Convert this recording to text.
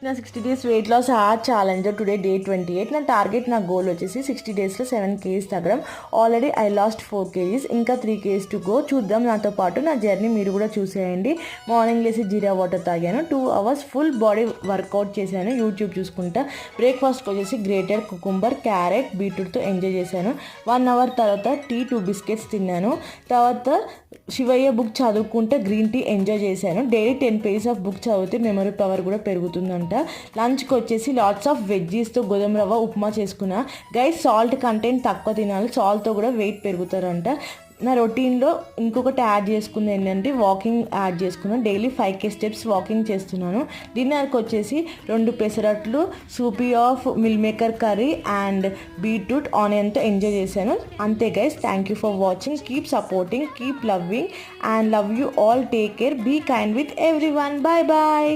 నా 60 days weight loss challenge today day 28. నా target నా గోల్ వచ్చేసి 60 daysలో 7 kgs తగ్గడం. ఆల్రెడీ ఐ లాస్ట్ 4 kgs, ఇంకా 3 kgs టు గో. చూద్దాం, నాతో పాటు నా జర్నీ మీరు కూడా చూసేయండి. మార్నింగ్ లేసి జీరా వాటర్ తాగాను, 2 hours ఫుల్ బాడీ వర్కౌట్ చేశాను యూట్యూబ్ చూసుకుంటా. బ్రేక్ఫాస్ట్కి వచ్చేసి గ్రేటెడ్ కుకుంబర్, క్యారెట్, బీట్రూట్తో ఎంజాయ్ చేశాను. 1 hour తర్వాత టీ, 2 బిస్కెట్స్ తిన్నాను. తర్వాత శివయ్య బుక్ చదువుకుంటే గ్రీన్ టీ ఎంజాయ్ చేశాను. డైలీ 10 pages ఆఫ్ బుక్ చదివితే మెమరీ పవర్ కూడా పెరుగుతుందంట. లంచ్కి వచ్చేసి లాట్స్ ఆఫ్ వెజ్జీస్తో గోధుమ రవ్వ ఉప్మా చేసుకున్నా. గైస్, సాల్ట్ కంటెంట్ తక్కువ తినాలి, సాల్ట్తో కూడా వెయిట్ పెరుగుతారంట. నా రొటీన్లో ఇంకొకటి యాడ్ చేసుకుంది ఏంటంటే వాకింగ్ యాడ్ చేసుకున్నాను. డైలీ 5k steps వాకింగ్ చేస్తున్నాను. డిన్నర్కి వచ్చేసి 2 పెసరట్లు, soupy of meal maker curry and beetroot ఆనియన్తో ఎంజాయ్ చేశాను. అంతే guys, thank you for watching. Keep supporting, keep loving and love you all. Take care, be kind with everyone. Bye bye.